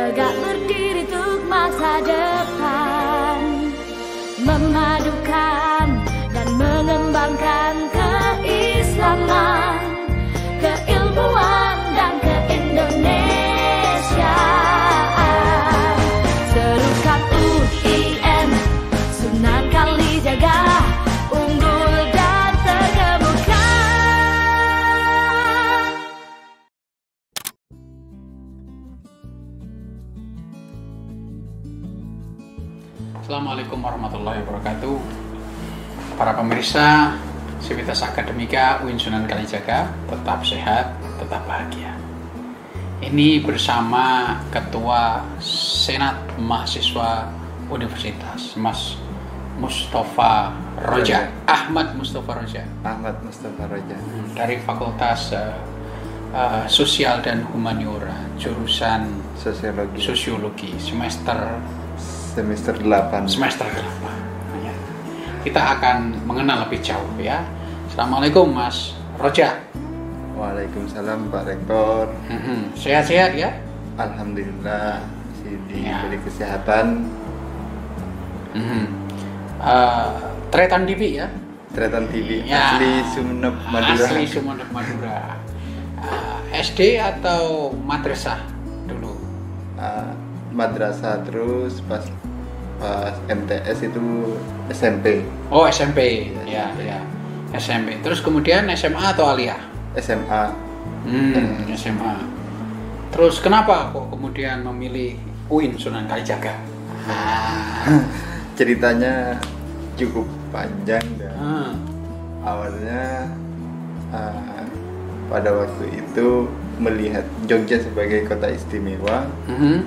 tegak berdiri untuk masa depan, memadukan dan mengembangkan keislaman, keilmuan dan keindonesiaan. Serukan UIN Sunan Kalijaga, unggul dan terkemuka. Assalamualaikum warahmatullahi wabarakatuh. Para pemirsa Sivitas Akademika UIN Sunan Kalijaga, tetap sehat, tetap bahagia. Ini bersama Ketua Senat Mahasiswa Universitas, Mas Mustafa Roja, Ahmad Mustafa Roja dari Fakultas Sosial dan Humaniora, jurusan Sosiologi semester 8. Ya. Kita akan mengenal lebih jauh ya. Assalamualaikum Mas Roja. Waalaikumsalam Pak Rektor. Sehat-sehat ya? Alhamdulillah diberi kesehatan. Tretan TV ya? Tretan TV Ya. asli Sumeneb Madura. Asli Sumeneb Madura. SD atau madrasah dulu? Madrasah, terus pas MTS itu SMP. Oh SMP, ya SMP. Terus kemudian SMA atau aliyah? SMA. SMA. Terus kenapa kok kemudian memilih UIN Sunan Kalijaga? Ceritanya cukup panjang dan awalnya pada waktu itu melihat Jogja sebagai kota istimewa.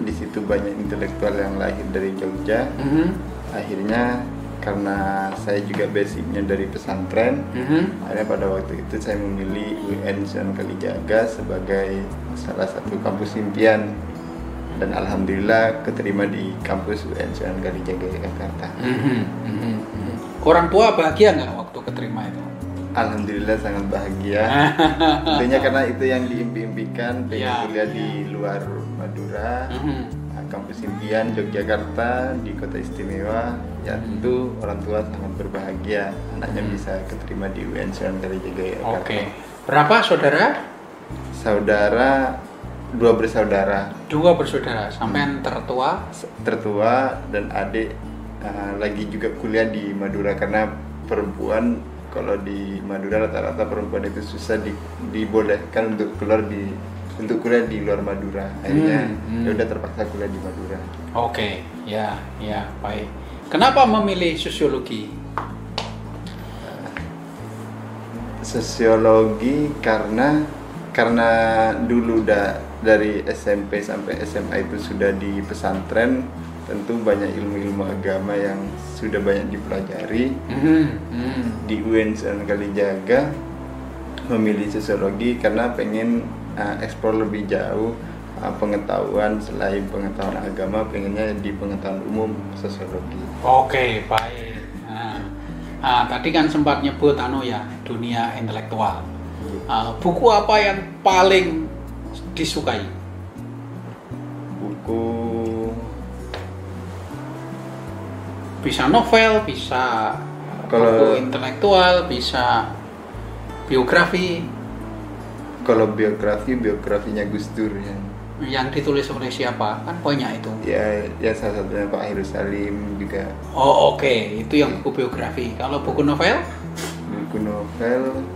Di situ banyak intelektual yang lahir dari Jogja. Akhirnya karena saya juga basicnya dari pesantren, akhirnya pada waktu itu saya memilih UIN Sunan Kalijaga sebagai salah satu kampus impian, dan alhamdulillah keterima di kampus UIN Sunan Kalijaga Jakarta. Orang tua bahagia nggak waktu keterima itu? Alhamdulillah sangat bahagia. Tentunya karena itu yang diimpi-impikan, pengen kuliah di luar Madura, kampus impian Yogyakarta di kota istimewa. Ya tentu orang tua sangat berbahagia anaknya bisa keterima di UIN Sunan Kalijaga Jakarta. Oke. Berapa saudara? Saudara, 2 bersaudara. 2 bersaudara. Sampai Tertua dan adik lagi juga kuliah di Madura, karena perempuan kalau di Madura rata-rata perempuan itu susah dibolehkan untuk kuliah di luar Madura. Akhirnya ya udah terpaksa kuliah di Madura. Oke, ya baik. Kenapa memilih sosiologi? Sosiologi karena dulu dari SMP sampai SMA itu sudah di pesantren, tentu banyak ilmu-ilmu agama yang sudah banyak dipelajari. Di UIN Sunan Kalijaga memilih sosiologi karena pengen eksplor lebih jauh pengetahuan, selain pengetahuan agama, pengennya di pengetahuan umum sosiologi. Oke, baik. Tadi kan sempat nyebut dunia intelektual. Buku apa yang paling disukai? Buku Bisa novel, bisa buku intelektual, bisa biografi. Kalau biografinya Gus Dur Yang ditulis oleh siapa? Kan banyak itu. Ya salah satunya Pak Heru Salim juga. Oh oke. Itu yang buku biografi. Kalau buku novel? Buku novel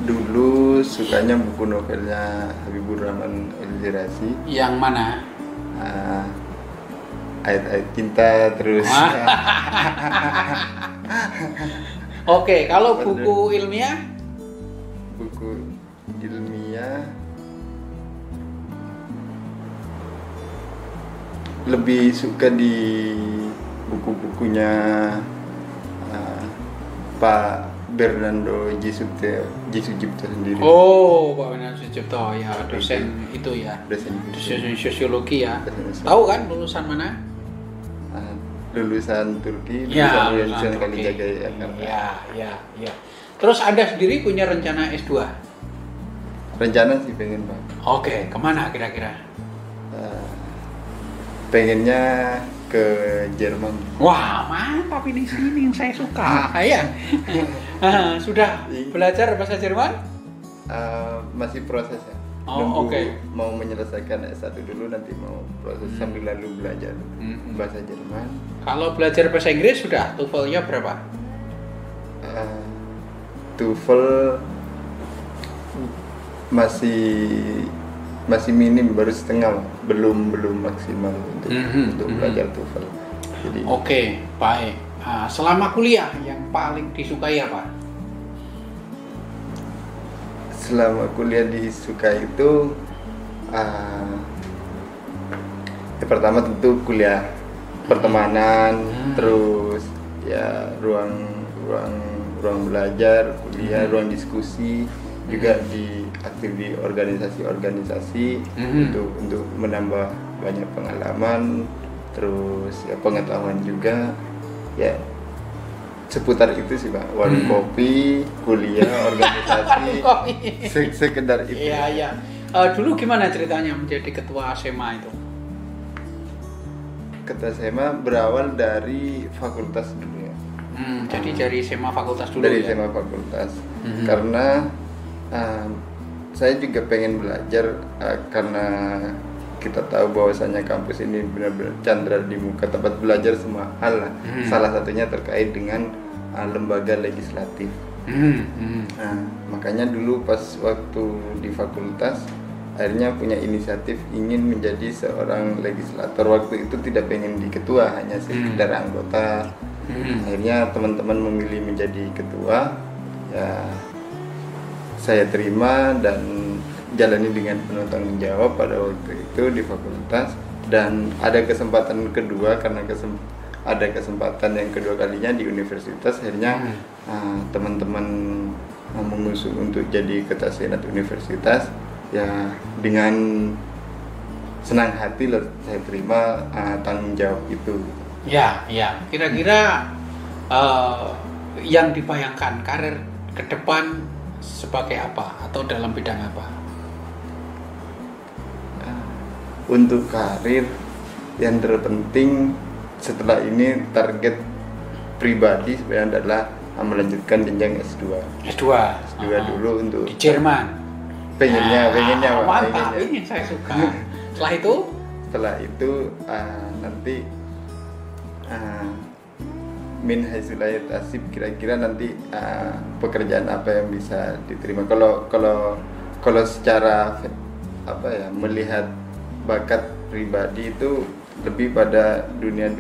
dulu sukanya buku novelnya Habibur Rahman El-Jirazi. Yang mana? Ayat-ayat cinta terus. Oke, kalau buku ilmiah? Buku ilmiah lebih suka di buku-bukunya Pak Bernardo J. Sujipto sendiri. Oh, Pak Bernardo Sujipto ya, dosen itu ya. Dosen sosiologi ya. Tahu kan lulusan mana? Lulusan Turki, Ya, lulusan Sunan Kalijaga Jakarta. Ya. Terus Anda sendiri punya rencana S2? Rencana sih pengen, Pak. Oke, kemana kira-kira? pengennya ke Jerman. Wah, mantap ini sini yang saya suka. Ya. Sudah belajar bahasa Jerman? Masih proses ya. Oh, oke. Mau menyelesaikan S1 dulu, nanti mau proses sambil lalu belajar bahasa Jerman. Kalau belajar bahasa Inggris sudah TOEFL-nya berapa? TOEFL masih minim, baru setengah, belum maksimal untuk belajar TOEFL. Jadi Oke, baik. Selama kuliah yang paling disukai apa? selama kuliah disukai itu pertama tentu kuliah pertemanan, terus ya ruang belajar, kuliah, ruang diskusi, juga aktif di organisasi untuk menambah banyak pengalaman, terus ya pengetahuan juga, ya seputar itu sih Pak. Warung kopi, kuliah, organisasi, sekedar itu. Iya. Dulu gimana ceritanya menjadi ketua SMA itu? Ketua SMA berawal dari fakultas dulu ya. Jadi dari SMA fakultas dulu Dari ya? SMA fakultas. Karena saya juga pengen belajar, karena kita tahu bahwasanya kampus ini benar-benar candra di muka, tempat belajar semua hal lah. Salah satunya terkait dengan lembaga legislatif. Nah, makanya dulu pas waktu di fakultas akhirnya punya inisiatif ingin menjadi seorang legislator. Waktu itu tidak pengen di ketua, hanya sekedar anggota. Akhirnya teman-teman memilih menjadi ketua, ya saya terima dan jalani dengan penuh tanggung jawab pada waktu itu di fakultas. Dan ada kesempatan kedua, karena ada kesempatan yang kedua kalinya di universitas, akhirnya teman-teman mengusung untuk jadi ketua senat universitas. Ya dengan senang hati saya terima tanggung jawab itu. Ya. Kira-kira yang dibayangkan karir ke depan sebagai apa atau dalam bidang apa? Untuk karir yang terpenting setelah ini, target pribadi sebenarnya adalah melanjutkan jenjang S2. S2 dulu untuk di Jerman. Pengennya mantap, ini yang saya suka. Setelah itu nanti min hasilnya tasib, kira-kira nanti pekerjaan apa yang bisa diterima. Kalau secara melihat bakat pribadi itu lebih pada dunia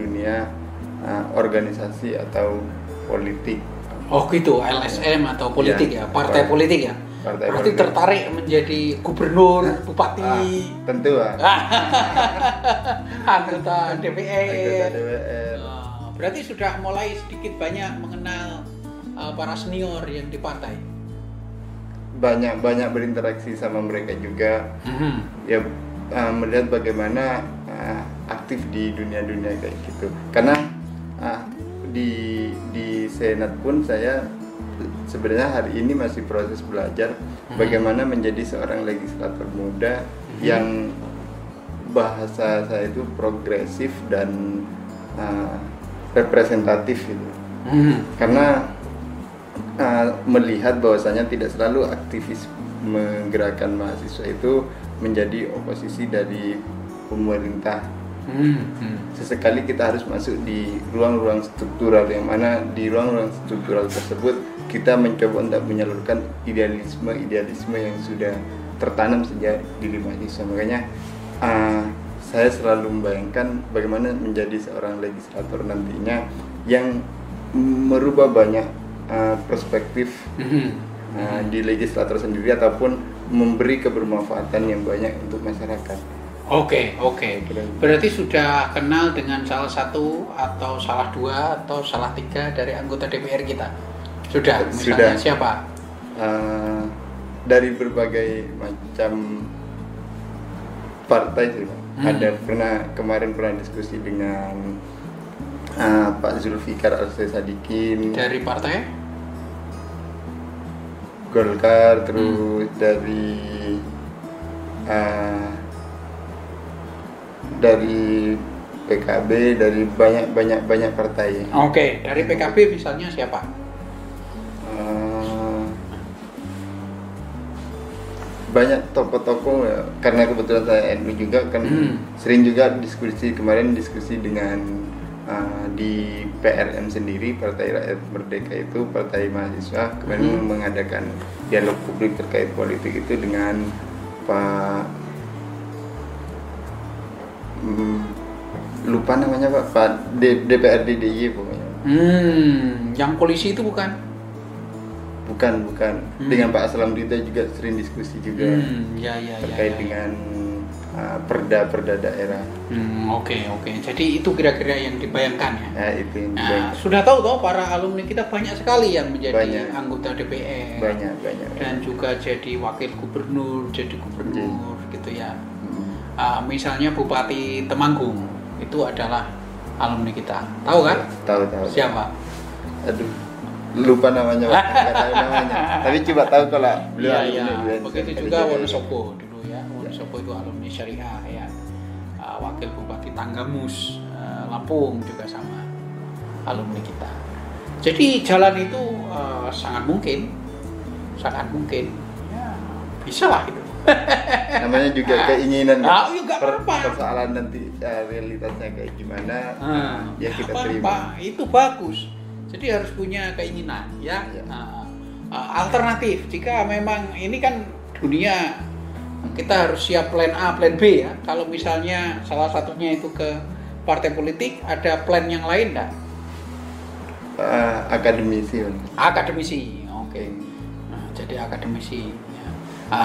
organisasi atau politik. Oh gitu, LSM atau politik ya, partai politik ya. Berarti tertarik menjadi gubernur, bupati, tentu anggota DPR. Berarti sudah mulai sedikit banyak mengenal para senior yang di partai. Banyak berinteraksi sama mereka juga. Ya melihat bagaimana aktif di dunia kayak gitu. Karena di senat pun saya sebenarnya hari ini masih proses belajar bagaimana menjadi seorang legislator muda yang bahasa saya itu progresif dan representatif gitu. Karena melihat bahwasanya tidak selalu aktivisme gerakan mahasiswa itu menjadi oposisi dari pemerintah. Sesekali kita harus masuk di ruang-ruang struktural, yang mana di ruang-ruang struktural tersebut kita mencoba untuk menyalurkan idealisme yang sudah tertanam sejak diri mahasiswa. Makanya saya selalu membayangkan bagaimana menjadi seorang legislator nantinya yang merubah banyak perspektif di legislator sendiri, ataupun memberi kebermanfaatan yang banyak untuk masyarakat. Oke. Berarti sudah kenal dengan salah satu atau salah dua atau salah tiga dari anggota DPR kita? Sudah. Misalnya siapa? Dari berbagai macam partai sih Pak. Ada kemarin pernah diskusi dengan Pak Zulfikar Al-Sadikin. Dari partai? Golkar, terus dari PKB, dari banyak partai. Oke, dari PKB misalnya siapa? Banyak tokoh-tokoh ya, karena kebetulan saya NU juga kan sering juga diskusi dengan di PRM sendiri, Partai Rakyat Merdeka itu partai mahasiswa, kemarin mengadakan dialog publik terkait politik itu dengan Pak lupa namanya Pak DPRD DIY pokoknya. Yang polisi itu bukan? Bukan. Dengan Pak Aslam Dita juga sering diskusi juga terkait dengan perda daerah. Oke. Jadi itu kira-kira yang dibayangkan ya. Ya itu yang dibayangkan. Sudah tahu toh para alumni kita banyak sekali yang menjadi anggota DPR. Banyak. Dan juga jadi wakil gubernur, gitu ya. Misalnya Bupati Temanggung itu adalah alumni kita. Tahu kan? Tahu. Siapa? Aduh, lupa namanya, nggak tahu namanya. Tapi coba tahu kalau beliau alumni. Begitu juga Wonosobo dulu ya. Wonosobo itu alumni Syariah ya. Wakil Bupati Tanggamus, Lampung juga sama alumni kita. Jadi jalan itu sangat mungkin. Ya, bisa lah itu. Namanya juga keinginan nggak apa-apa. Persoalan nanti realitasnya kayak gimana ya kita terima. Itu bagus. Jadi harus punya keinginan ya. Alternatif jika memang ini kan dunia, kita harus siap plan A, plan B ya. Kalau misalnya salah satunya itu ke partai politik, ada plan yang lain enggak? Akademisi. Oke. Jadi akademisi ya.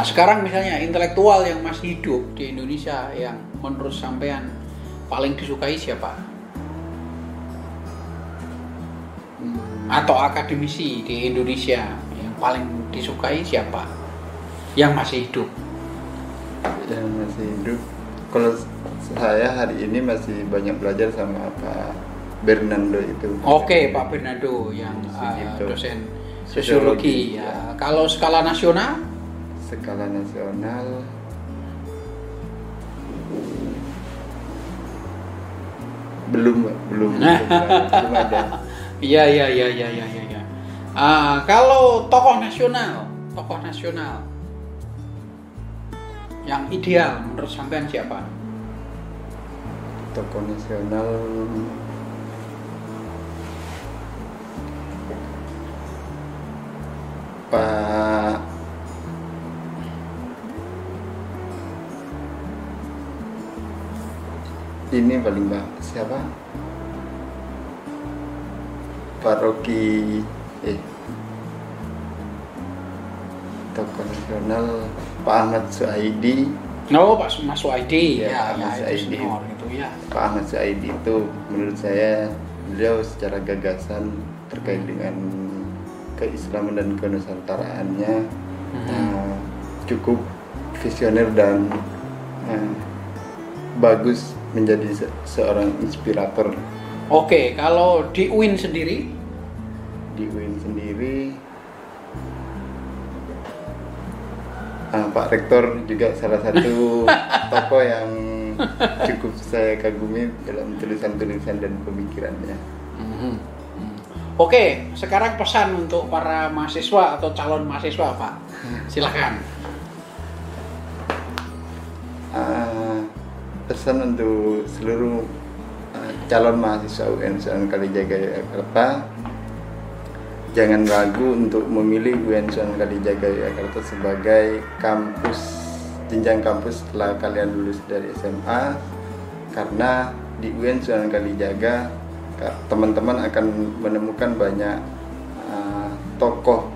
Sekarang misalnya intelektual yang masih hidup di Indonesia yang menurut sampean paling disukai siapa? Atau akademisi di Indonesia yang paling disukai siapa? Yang masih hidup. Kalau saya hari ini masih banyak belajar sama Pak Bernardo itu. Oke, Pak Bernardo yang dosen sosiologi ya. Kalau skala nasional? Skala nasional belum ada. Iya. Kalau tokoh nasional yang ideal menurut sampean siapa? Tokoh nasional Pak ini paling siapa? Pak Rocky tokoh nasional Pak Ahmad Suhaidi. Pak Mas Suhaidi ya, itu senior itu ya. Pak Ahmad Suhaidi itu menurut saya beliau secara gagasan terkait dengan keislaman dan kenusantaraannya cukup visioner dan bagus, menjadi seorang inspirator. Oke, kalau di UIN sendiri? Di UIN sendiri Pak Rektor juga salah satu tokoh yang cukup saya kagumi dalam tulisan-tulisan dan pemikirannya. Oke, sekarang pesan untuk para mahasiswa atau calon mahasiswa, Pak. Silakan. Pesan untuk seluruh calon mahasiswa UN Sunan Kalijaga Yogyakarta, jangan ragu untuk memilih UN Sunan Kalijaga Yogyakarta sebagai jenjang kampus setelah kalian lulus dari SMA, karena di UN Sunan Kalijaga teman-teman akan menemukan banyak tokoh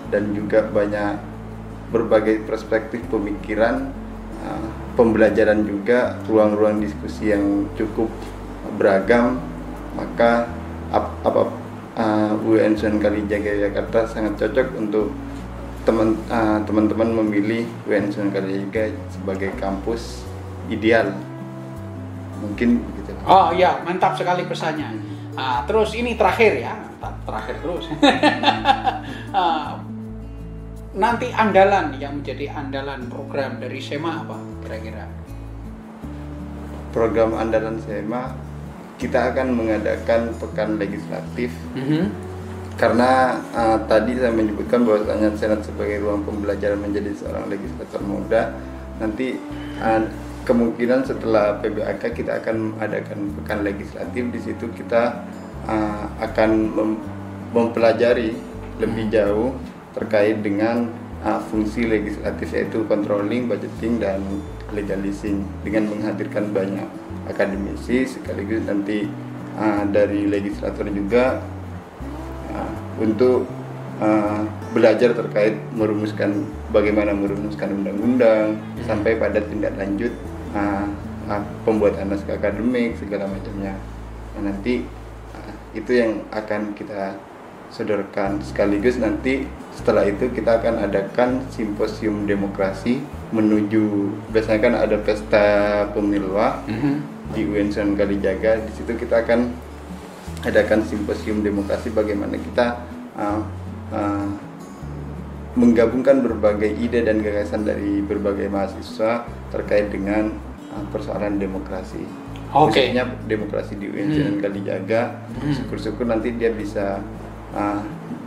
dan juga banyak berbagai perspektif pemikiran, pembelajaran juga, ruang-ruang diskusi yang cukup beragam. Maka UIN Sunan Kalijaga Yogyakarta sangat cocok untuk teman-teman memilih UIN Sunan Kalijaga sebagai kampus ideal. Mungkin begitu. Oh iya, mantap sekali pesannya. Terus ini terakhir ya, terakhir terus. Nanti andalan yang menjadi andalan program dari SEMA apa kira-kira? Program andalan SEMA kita akan mengadakan pekan legislatif. Karena tadi saya menyebutkan bahwasanya Senat sebagai ruang pembelajaran menjadi seorang legislator muda, nanti kemungkinan setelah PBAK kita akan adakan pekan legislatif. Di situ kita akan mempelajari lebih jauh terkait dengan fungsi legislatif, yaitu controlling, budgeting, dan legalizing, dengan menghadirkan banyak akademisi sekaligus nanti dari legislator juga untuk belajar terkait bagaimana merumuskan undang-undang sampai pada tindak lanjut pembuatan naskah akademik segala macamnya. Nah, nanti itu yang akan kita sodorkan, sekaligus nanti setelah itu kita akan adakan simposium demokrasi menuju, biasanya kan ada pesta pemilwa di UIN Sunan Kalijaga. Di situ kita akan adakan simposium demokrasi, bagaimana kita menggabungkan berbagai ide dan gagasan dari berbagai mahasiswa terkait dengan persoalan demokrasi. Khususnya demokrasi di UIN Sunan Kalijaga. Syukur-syukur nanti dia bisa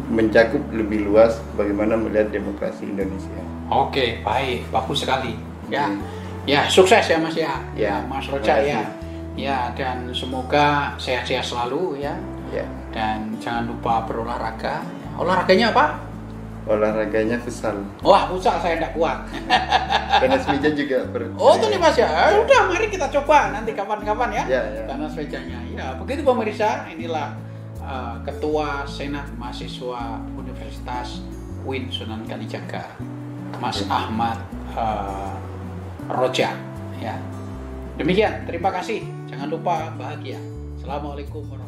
mencakup lebih luas bagaimana melihat demokrasi Indonesia. Oke, baik, bagus sekali. Ya, ya sukses ya Mas ya. Ya, Mas Roca ya. Ya, dan semoga sehat-sehat selalu ya. Ya. Dan jangan lupa berolahraga. Olahraganya apa? Olahraganya futsal. Wah, futsal saya tidak kuat. Tenis meja juga Oh, itu nih Mas ya. Udah, mari kita coba nanti kapan-kapan ya. Ya. Tenis mejanya. Ya, begitu pemirsa, inilah Ketua Senat Mahasiswa Universitas UIN Sunan Kalijaga, Mas Ahmad Roca. Ya. Demikian, terima kasih. Jangan lupa bahagia. Assalamualaikum warahmatullahi wabarakatuh.